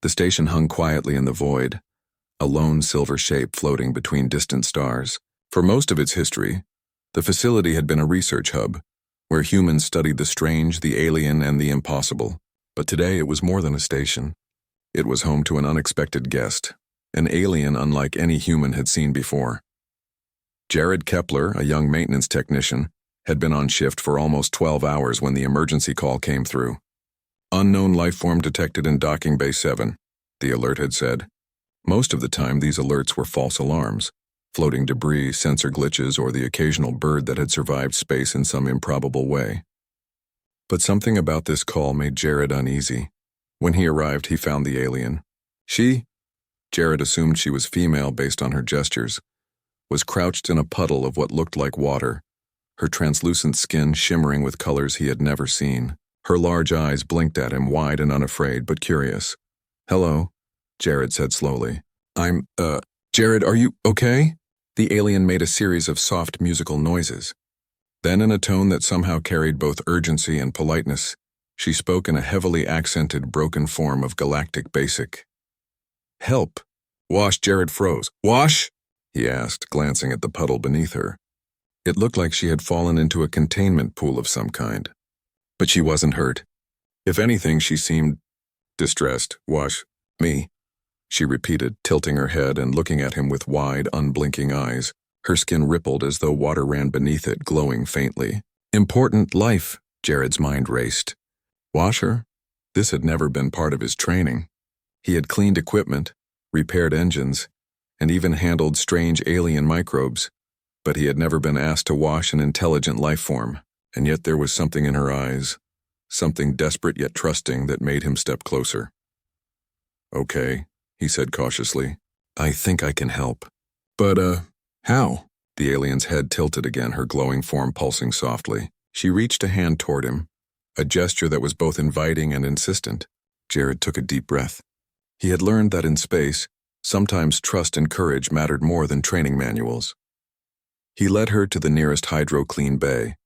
The station hung quietly in the void, a lone silver shape floating between distant stars. For most of its history, the facility had been a research hub, where humans studied the strange, the alien, and the impossible. But today it was more than a station. It was home to an unexpected guest, an alien unlike any human had seen before. Jared Kepler, a young maintenance technician, had been on shift for almost 12 hours when the emergency call came through. Unknown life form detected in docking bay 7, the alert had said. Most of the time these alerts were false alarms, floating debris, sensor glitches, or the occasional bird that had survived space in some improbable way. But something about this call made Jared uneasy. When he arrived, he found the alien. She, Jared assumed she was female based on her gestures, was crouched in a puddle of what looked like water, her translucent skin shimmering with colors he had never seen. Her large eyes blinked at him, wide and unafraid but curious. "Hello," Jared said slowly. Jared, are you okay?" The alien made a series of soft musical noises. Then, in a tone that somehow carried both urgency and politeness, she spoke in a heavily accented, broken form of galactic basic. "Help!" "Wash!" Jared froze. "Wash?" he asked, glancing at the puddle beneath her. It looked like she had fallen into a containment pool of some kind. But she wasn't hurt. If anything, she seemed distressed. "Wash me," she repeated, tilting her head and looking at him with wide, unblinking eyes. Her skin rippled as though water ran beneath it, glowing faintly. Important life, Jared's mind raced. Wash her? This had never been part of his training. He had cleaned equipment, repaired engines, and even handled strange alien microbes, but he had never been asked to wash an intelligent life form, and yet there was something in her eyes, something desperate yet trusting that made him step closer. "Okay," he said cautiously. "I think I can help." But, how?" The alien's head tilted again, her glowing form pulsing softly. She reached a hand toward him, a gesture that was both inviting and insistent. Jared took a deep breath. He had learned that in space, sometimes trust and courage mattered more than training manuals. He led her to the nearest hydro-clean bay.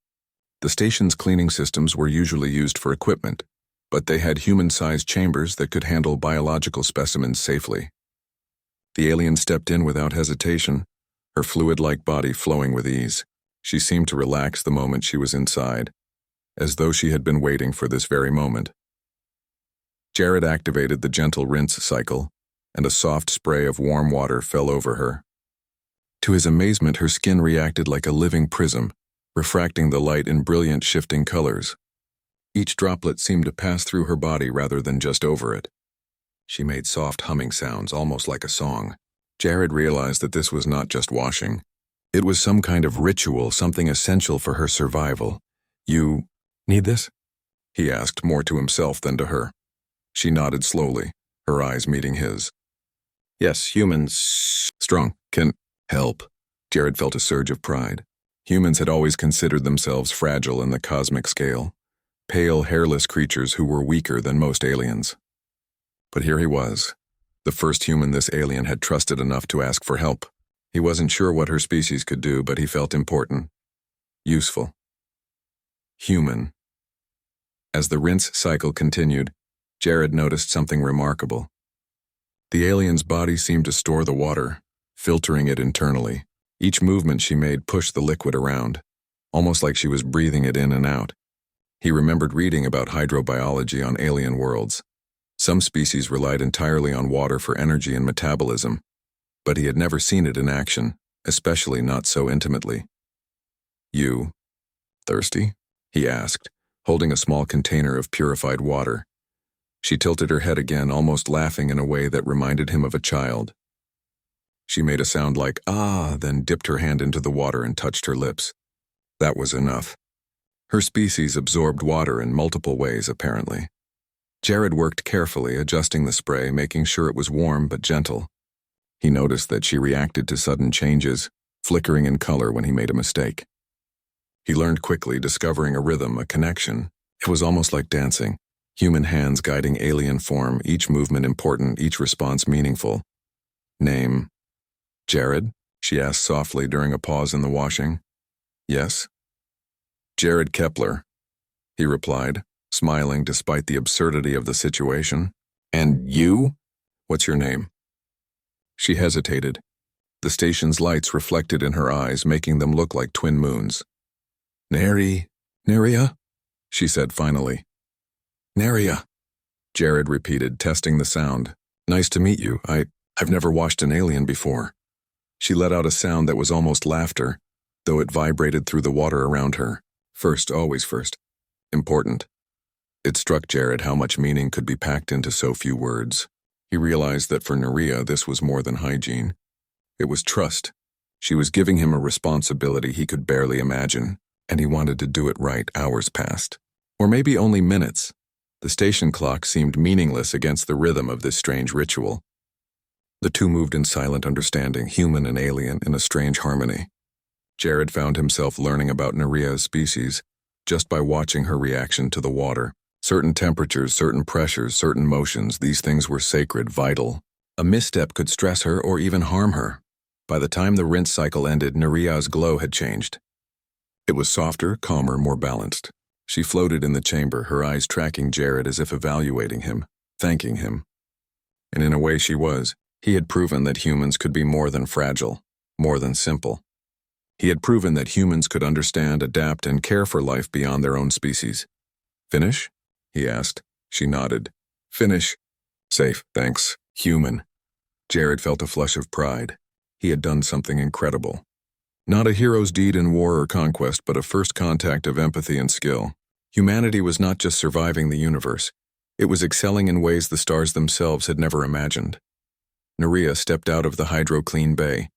The station's cleaning systems were usually used for equipment, but they had human-sized chambers that could handle biological specimens safely. The alien stepped in without hesitation, her fluid-like body flowing with ease. She seemed to relax the moment she was inside, as though she had been waiting for this very moment. Jared activated the gentle rinse cycle, and a soft spray of warm water fell over her. To his amazement, her skin reacted like a living prism, refracting the light in brilliant shifting colors. Each droplet seemed to pass through her body rather than just over it. She made soft humming sounds, almost like a song. Jared realized that this was not just washing. It was some kind of ritual, something essential for her survival. "You need this?" he asked, more to himself than to her. She nodded slowly, her eyes meeting his. "Yes, humans strong can help." Jared felt a surge of pride. Humans had always considered themselves fragile in the cosmic scale, pale, hairless creatures who were weaker than most aliens. But here he was, the first human this alien had trusted enough to ask for help. He wasn't sure what her species could do, but he felt important, useful, human. As the rinse cycle continued, Jared noticed something remarkable. The alien's body seemed to store the water, filtering it internally. Each movement she made pushed the liquid around, almost like she was breathing it in and out. He remembered reading about hydrobiology on alien worlds. Some species relied entirely on water for energy and metabolism, but he had never seen it in action, especially not so intimately. "You thirsty?" he asked, holding a small container of purified water. She tilted her head again, almost laughing in a way that reminded him of a child. She made a sound like, "Ah," then dipped her hand into the water and touched her lips. That was enough. Her species absorbed water in multiple ways, apparently. Jared worked carefully, adjusting the spray, making sure it was warm but gentle. He noticed that she reacted to sudden changes, flickering in color when he made a mistake. He learned quickly, discovering a rhythm, a connection. It was almost like dancing, human hands guiding alien form, each movement important, each response meaningful. "Name?" "Jared?" she asked softly during a pause in the washing. "Yes?" "Jared Kepler," he replied, smiling despite the absurdity of the situation. "And you?" What's your name?" She hesitated. The station's lights reflected in her eyes, making them look like twin moons. Neria, she said finally. Neria, Jared repeated, testing the sound. Nice to meet you. I've never watched an alien before. She let out a sound that was almost laughter, though it vibrated through the water around her. First, always first. Important. It struck Jared how much meaning could be packed into so few words. He realized that for Neria this was more than hygiene. It was trust. She was giving him a responsibility he could barely imagine, and he wanted to do it right. Hours passed. Or maybe only minutes. The station clock seemed meaningless against the rhythm of this strange ritual. The two moved in silent understanding, human and alien, in a strange harmony. Jared found himself learning about Neria's species just by watching her reaction to the water. Certain temperatures, certain pressures, certain motions, these things were sacred, vital. A misstep could stress her or even harm her. By the time the rinse cycle ended, Neria's glow had changed. It was softer, calmer, more balanced. She floated in the chamber, her eyes tracking Jared as if evaluating him, thanking him. And in a way she was. He had proven that humans could be more than fragile, more than simple. He had proven that humans could understand, adapt, and care for life beyond their own species. Finish? He asked. She nodded. Finish. Safe, thanks. Human. Jared felt a flush of pride. He had done something incredible. Not a hero's deed in war or conquest, but a first contact of empathy and skill. Humanity was not just surviving the universe. It was excelling in ways the stars themselves had never imagined. Neria stepped out of the hydro-clean bay.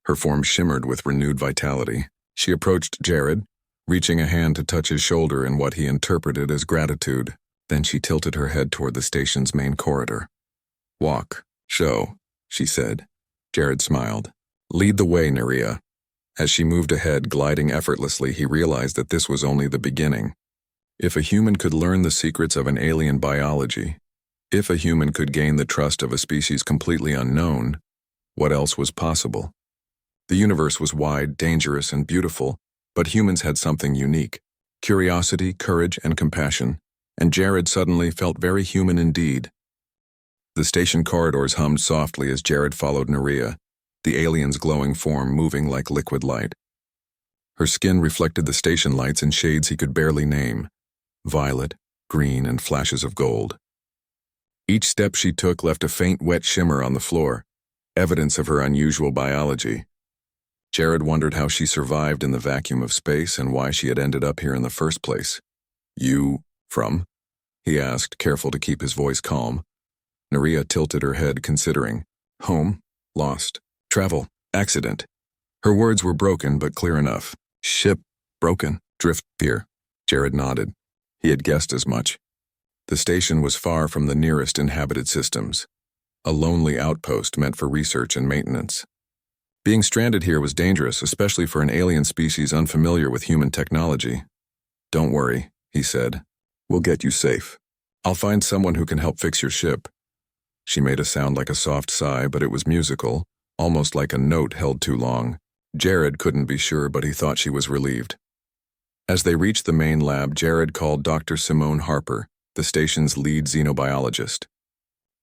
Her form shimmered with renewed vitality. She approached Jared, reaching a hand to touch his shoulder in what he interpreted as gratitude. Then she tilted her head toward the station's main corridor. Walk. Show, she said. Jared smiled. Lead the way, Neria. As she moved ahead, gliding effortlessly, he realized that this was only the beginning. If a human could learn the secrets of an alien biology, if a human could gain the trust of a species completely unknown, what else was possible? The universe was wide, dangerous, and beautiful, but humans had something unique. Curiosity, courage, and compassion. And Jared suddenly felt very human indeed. The station corridors hummed softly as Jared followed Neria, the alien's glowing form moving like liquid light. Her skin reflected the station lights in shades he could barely name, violet, green, and flashes of gold. Each step she took left a faint wet shimmer on the floor, evidence of her unusual biology. Jared wondered how she survived in the vacuum of space and why she had ended up here in the first place. You, from? He asked, careful to keep his voice calm. Neria tilted her head, considering. Home, lost, travel, accident. Her words were broken, but clear enough. Ship, broken, drift, fear. Jared nodded. He had guessed as much. The station was far from the nearest inhabited systems, a lonely outpost meant for research and maintenance. Being stranded here was dangerous, especially for an alien species unfamiliar with human technology. Don't worry, he said. We'll get you safe. I'll find someone who can help fix your ship. She made a sound like a soft sigh, but it was musical, almost like a note held too long. Jared couldn't be sure, but he thought she was relieved. As they reached the main lab, Jared called Dr. Simone Harper, the station's lead xenobiologist.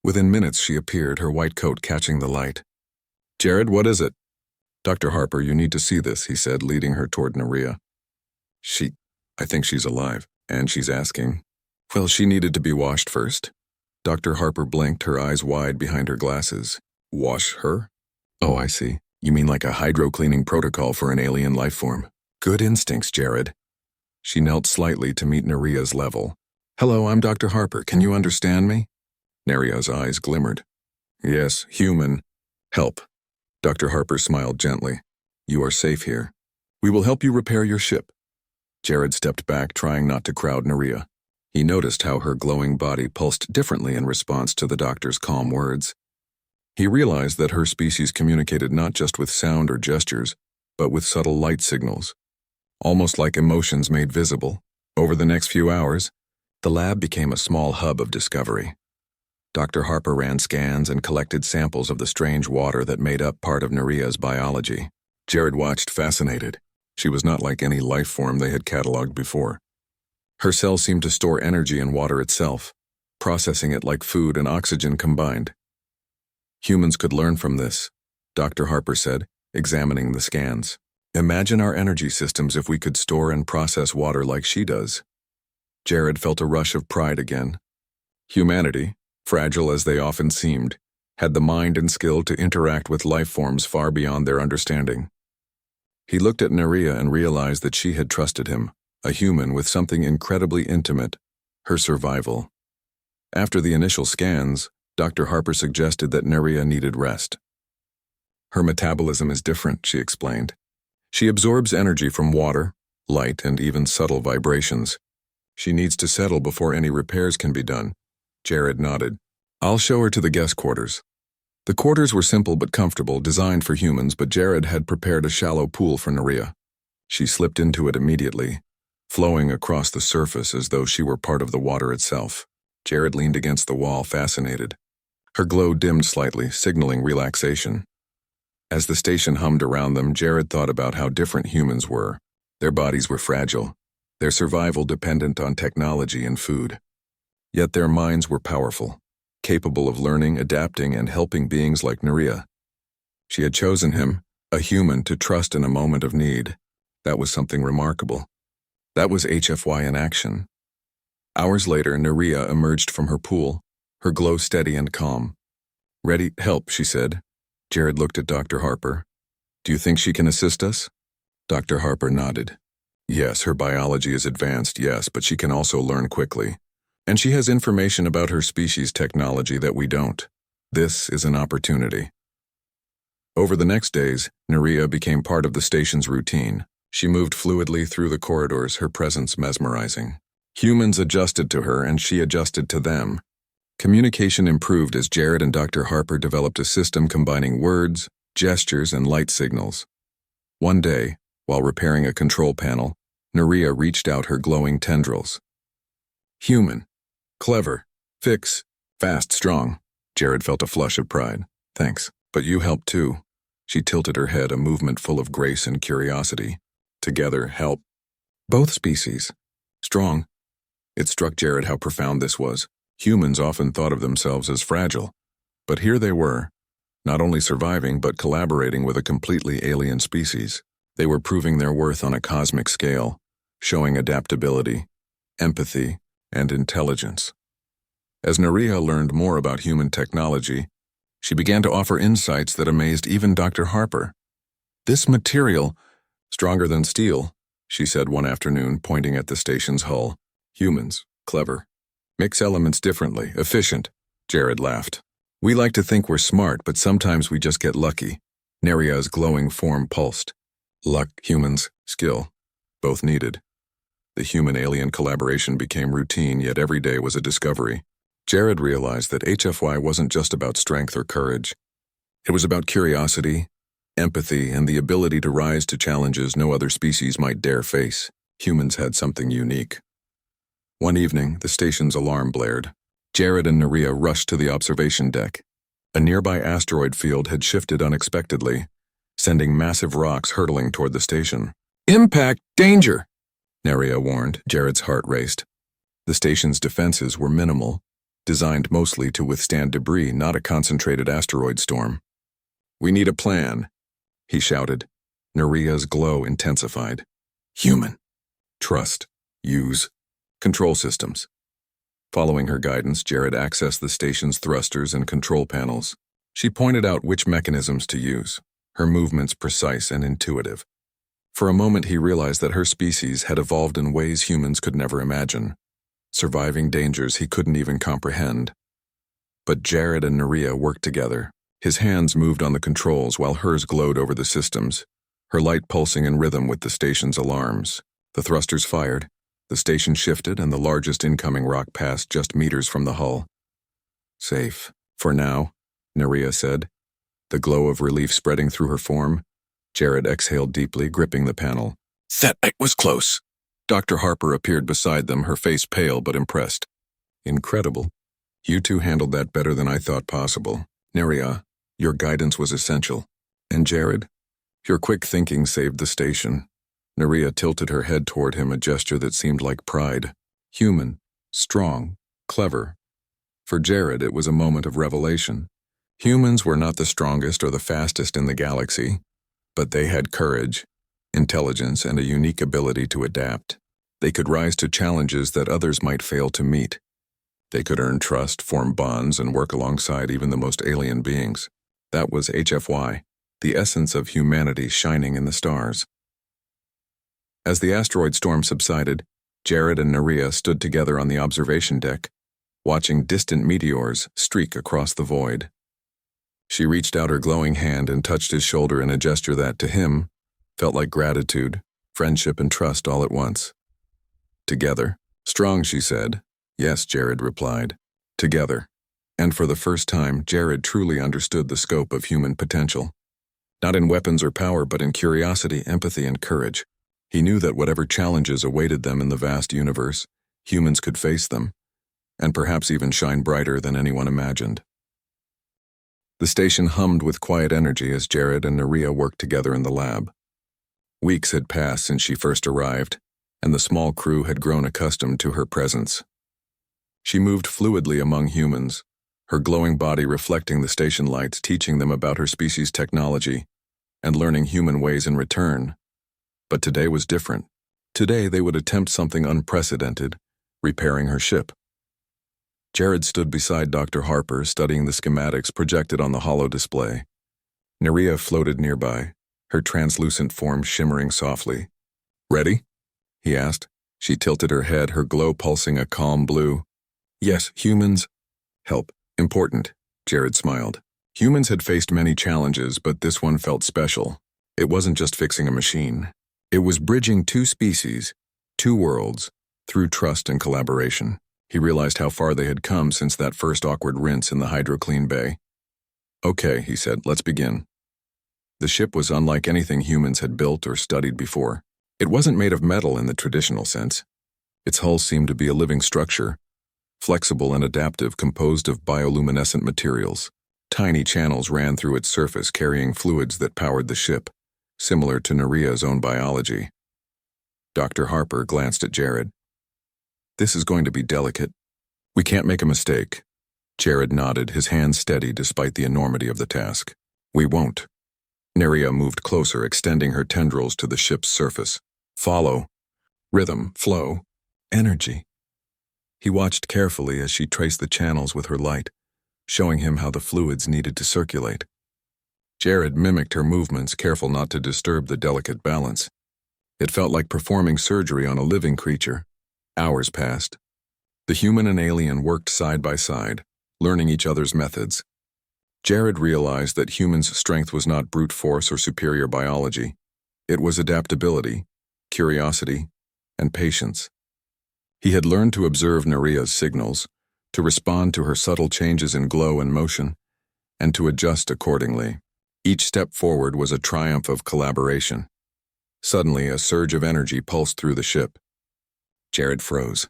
Within minutes she appeared, her white coat catching the light. Jared, what is it? Dr. Harper, you need to see this, he said, leading her toward Neria. I think she's alive, and she's asking. Well, she needed to be washed first. Dr. Harper blinked, her eyes wide behind her glasses. Wash her? Oh, I see. You mean like a hydro-cleaning protocol for an alien life form. Good instincts, Jared. She knelt slightly to meet Neria's level. Hello, I'm Dr. Harper. Can you understand me? Neria's eyes glimmered. Yes, human. Help. Dr. Harper smiled gently. You are safe here. We will help you repair your ship. Jared stepped back, trying not to crowd Neria. He noticed how her glowing body pulsed differently in response to the doctor's calm words. He realized that her species communicated not just with sound or gestures, but with subtle light signals, almost like emotions made visible. Over the next few hours, the lab became a small hub of discovery. Dr. Harper ran scans and collected samples of the strange water that made up part of Neria's biology. Jared watched, fascinated. She was not like any life form they had cataloged before. Her cells seemed to store energy in water itself, processing it like food and oxygen combined. Humans could learn from this, Dr. Harper said, examining the scans. Imagine our energy systems if we could store and process water like she does. Jared felt a rush of pride again. Humanity, fragile as they often seemed, had the mind and skill to interact with life forms far beyond their understanding. He looked at Nerea and realized that she had trusted him, a human with something incredibly intimate, her survival. After the initial scans, Dr. Harper suggested that Nerea needed rest. Her metabolism is different, she explained. She absorbs energy from water, light, and even subtle vibrations. She needs to settle before any repairs can be done. Jared nodded. I'll show her to the guest quarters. The quarters were simple but comfortable, designed for humans, but Jared had prepared a shallow pool for Nerea. She slipped into it immediately, flowing across the surface as though she were part of the water itself. Jared leaned against the wall, fascinated. Her glow dimmed slightly, signaling relaxation. As the station hummed around them, Jared thought about how different humans were. Their bodies were fragile, their survival dependent on technology and food. Yet their minds were powerful, capable of learning, adapting, and helping beings like Nerea. She had chosen him, a human, to trust in a moment of need. That was something remarkable. That was HFY in action. Hours later, Nerea emerged from her pool, her glow steady and calm. Ready, help, she said. Jared looked at Dr. Harper. Do you think she can assist us? Dr. Harper nodded. Yes, her biology is advanced, yes, but she can also learn quickly. And she has information about her species' technology that we don't. This is an opportunity. Over the next days, Nerea became part of the station's routine. She moved fluidly through the corridors, her presence mesmerizing. Humans adjusted to her, and she adjusted to them. Communication improved as Jared and Dr. Harper developed a system combining words, gestures, and light signals. One day, while repairing a control panel, Nerea reached out her glowing tendrils. Human. Clever. Fix. Fast, strong. Jared felt a flush of pride. Thanks. But you helped too. She tilted her head, a movement full of grace and curiosity. Together, help. Both species. Strong. It struck Jared how profound this was. Humans often thought of themselves as fragile. But here they were, not only surviving but collaborating with a completely alien species. They were proving their worth on a cosmic scale, showing adaptability, empathy, and intelligence. As Nerea learned more about human technology, she began to offer insights that amazed even Dr. Harper. This material, stronger than steel, she said one afternoon, pointing at the station's hull. Humans, clever. Mix elements differently, efficient. Jared laughed. We like to think we're smart, but sometimes we just get lucky. Nerea's glowing form pulsed. Luck, humans, skill, both needed. The human-alien collaboration became routine, yet every day was a discovery. Jared realized that HFY wasn't just about strength or courage. It was about curiosity, empathy, and the ability to rise to challenges no other species might dare face. Humans had something unique. One evening, the station's alarm blared. Jared and Nerea rushed to the observation deck. A nearby asteroid field had shifted unexpectedly, sending massive rocks hurtling toward the station. Impact! Danger! Nerea warned. Jared's heart raced. The station's defenses were minimal, designed mostly to withstand debris, not a concentrated asteroid storm. We need a plan, he shouted. Nerea's glow intensified. Human. Trust. Use. Control systems. Following her guidance, Jared accessed the station's thrusters and control panels. She pointed out which mechanisms to use, her movements precise and intuitive. For a moment he realized that her species had evolved in ways humans could never imagine, surviving dangers he couldn't even comprehend. But Jared and Nerea worked together. His hands moved on the controls while hers glowed over the systems, her light pulsing in rhythm with the station's alarms. The thrusters fired, the station shifted, and the largest incoming rock passed just meters from the hull. Safe. For now, Nerea said, the glow of relief spreading through her form. Jared exhaled deeply, gripping the panel. That was close. Dr. Harper appeared beside them, her face pale but impressed. Incredible. You two handled that better than I thought possible. Nerea, your guidance was essential. And Jared, your quick thinking saved the station. Nerea tilted her head toward him, a gesture that seemed like pride. Human, strong, clever. For Jared, it was a moment of revelation. Humans were not the strongest or the fastest in the galaxy, but they had courage, intelligence, and a unique ability to adapt. They could rise to challenges that others might fail to meet. They could earn trust, form bonds, and work alongside even the most alien beings. That was HFY, the essence of humanity shining in the stars. As the asteroid storm subsided, Jared and Nerea stood together on the observation deck, watching distant meteors streak across the void. She reached out her glowing hand and touched his shoulder in a gesture that, to him, felt like gratitude, friendship, and trust all at once. Together. Strong, she said. Yes, Jared replied. Together. And for the first time, Jared truly understood the scope of human potential. Not in weapons or power, but in curiosity, empathy, and courage. He knew that whatever challenges awaited them in the vast universe, humans could face them, and perhaps even shine brighter than anyone imagined. The station hummed with quiet energy as Jared and Nerea worked together in the lab. Weeks had passed since she first arrived, and the small crew had grown accustomed to her presence. She moved fluidly among humans, her glowing body reflecting the station lights, teaching them about her species' technology and learning human ways in return. But today was different. Today they would attempt something unprecedented, repairing her ship. Jared stood beside Dr. Harper, studying the schematics projected on the holo display. Nerea floated nearby, her translucent form shimmering softly. Ready? He asked. She tilted her head, her glow pulsing a calm blue. Yes, humans. Help. Important, Jared smiled. Humans had faced many challenges, but this one felt special. It wasn't just fixing a machine. It was bridging two species, two worlds, through trust and collaboration. He realized how far they had come since that first awkward rinse in the hydroclean bay. Okay, he said, let's begin. The ship was unlike anything humans had built or studied before. It wasn't made of metal in the traditional sense. Its hull seemed to be a living structure, flexible and adaptive, composed of bioluminescent materials. Tiny channels ran through its surface, carrying fluids that powered the ship, similar to Nerea's own biology. Dr. Harper glanced at Jared. This is going to be delicate. We can't make a mistake. Jared nodded, his hands steady despite the enormity of the task. We won't. Nerea moved closer, extending her tendrils to the ship's surface. Follow. Rhythm, flow, energy. He watched carefully as she traced the channels with her light, showing him how the fluids needed to circulate. Jared mimicked her movements, careful not to disturb the delicate balance. It felt like performing surgery on a living creature. Hours passed. The human and alien worked side by side, learning each other's methods. Jared realized that humans' strength was not brute force or superior biology. It was adaptability, curiosity, and patience. He had learned to observe Nerea's signals, to respond to her subtle changes in glow and motion, and to adjust accordingly. Each step forward was a triumph of collaboration. Suddenly, a surge of energy pulsed through the ship. Jared froze.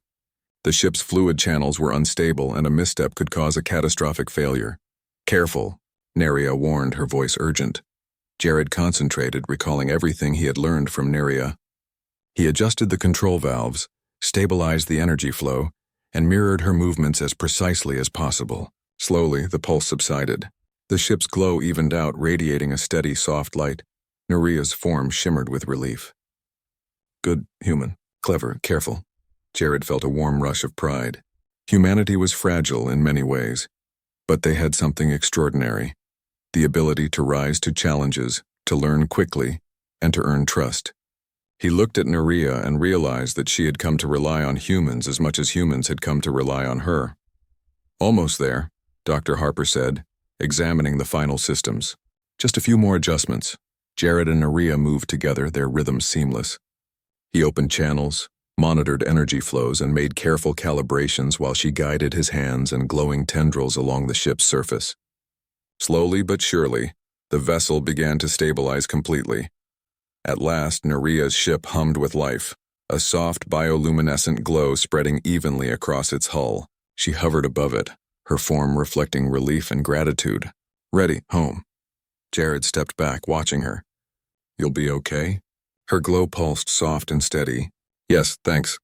The ship's fluid channels were unstable, and a misstep could cause a catastrophic failure. Careful, Nerea warned, her voice urgent. Jared concentrated, recalling everything he had learned from Nerea. He adjusted the control valves, stabilized the energy flow, and mirrored her movements as precisely as possible. Slowly, the pulse subsided. The ship's glow evened out, radiating a steady, soft light. Nerea's form shimmered with relief. Good human. Clever, careful. Jared felt a warm rush of pride. Humanity was fragile in many ways, but they had something extraordinary. The ability to rise to challenges, to learn quickly, and to earn trust. He looked at Nerea and realized that she had come to rely on humans as much as humans had come to rely on her. Almost there, Dr. Harper said, examining the final systems. Just a few more adjustments. Jared and Nerea moved together, their rhythms seamless. He opened channels, monitored energy flows, and made careful calibrations while she guided his hands and glowing tendrils along the ship's surface. Slowly but surely, the vessel began to stabilize completely. At last, Nerea's ship hummed with life, a soft bioluminescent glow spreading evenly across its hull. She hovered above it, her form reflecting relief and gratitude. Ready, home. Jared stepped back, watching her. You'll be okay? Her glow pulsed soft and steady. Yes, thanks.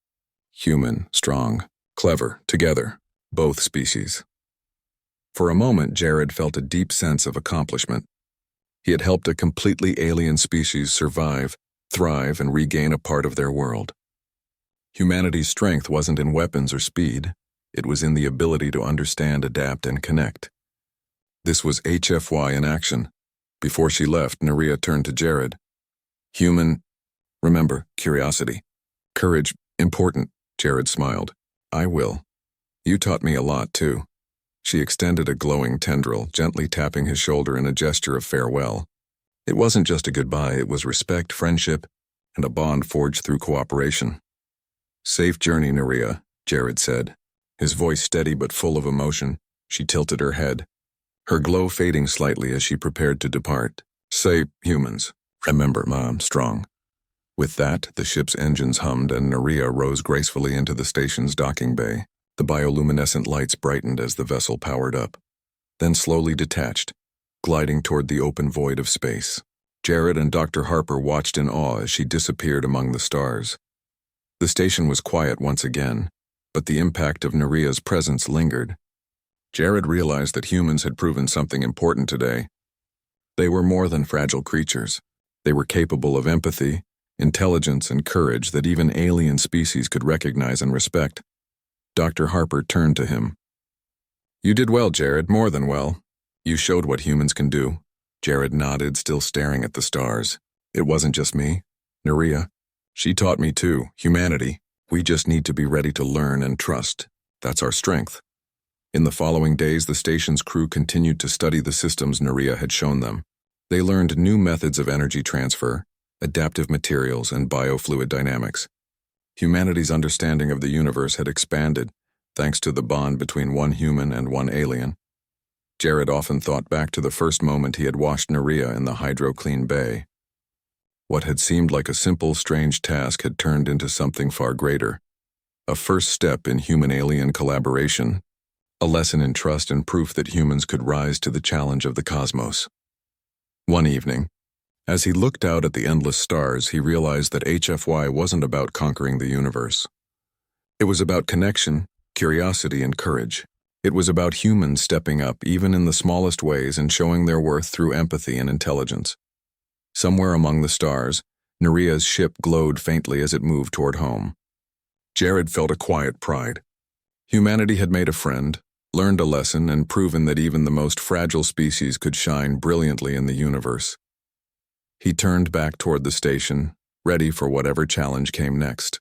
Human, strong, clever, together, both species. For a moment, Jared felt a deep sense of accomplishment. He had helped a completely alien species survive, thrive, and regain a part of their world. Humanity's strength wasn't in weapons or speed. It was in the ability to understand, adapt, and connect. This was HFY in action. Before she left, Nerea turned to Jared. Remember, curiosity. Courage, important, Jared smiled. I will. You taught me a lot, too. She extended a glowing tendril, gently tapping his shoulder in a gesture of farewell. It wasn't just a goodbye, it was respect, friendship, and a bond forged through cooperation. Safe journey, Nerea, Jared said. His voice steady but full of emotion. She tilted her head, her glow fading slightly as she prepared to depart. Say, humans, remember, Mom, strong. With that, the ship's engines hummed and Nerea rose gracefully into the station's docking bay. The bioluminescent lights brightened as the vessel powered up, then slowly detached, gliding toward the open void of space. Jared and Dr. Harper watched in awe as she disappeared among the stars. The station was quiet once again, but the impact of Nerea's presence lingered. Jared realized that humans had proven something important today. They were more than fragile creatures. They were capable of empathy, intelligence, and courage that even alien species could recognize and respect. Dr. Harper turned to him. You did well, Jared, more than well. You showed what humans can do. Jared nodded, still staring at the stars. It wasn't just me. Nerea. She taught me too, humanity. We just need to be ready to learn and trust. That's our strength. In the following days, the station's crew continued to study the systems Nerea had shown them. They learned new methods of energy transfer, adaptive materials, and biofluid dynamics. Humanity's understanding of the universe had expanded, thanks to the bond between one human and one alien. Jared often thought back to the first moment he had watched Nerea in the hydro-clean bay. What had seemed like a simple, strange task had turned into something far greater. A first step in human-alien collaboration, a lesson in trust and proof that humans could rise to the challenge of the cosmos. One evening, as he looked out at the endless stars, he realized that HFY wasn't about conquering the universe. It was about connection, curiosity, and courage. It was about humans stepping up even in the smallest ways and showing their worth through empathy and intelligence. Somewhere among the stars, Nerea's ship glowed faintly as it moved toward home. Jared felt a quiet pride. Humanity had made a friend, learned a lesson, and proven that even the most fragile species could shine brilliantly in the universe. He turned back toward the station, ready for whatever challenge came next.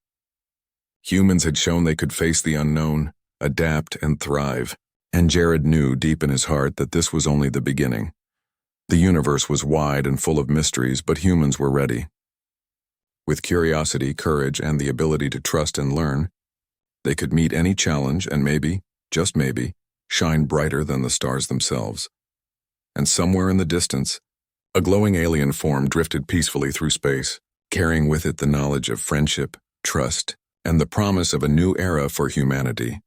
Humans had shown they could face the unknown, adapt, and thrive, and Jared knew deep in his heart that this was only the beginning. The universe was wide and full of mysteries, but humans were ready. With curiosity, courage, and the ability to trust and learn, they could meet any challenge and maybe, just maybe, shine brighter than the stars themselves. And somewhere in the distance, a glowing alien form drifted peacefully through space, carrying with it the knowledge of friendship, trust, and the promise of a new era for humanity.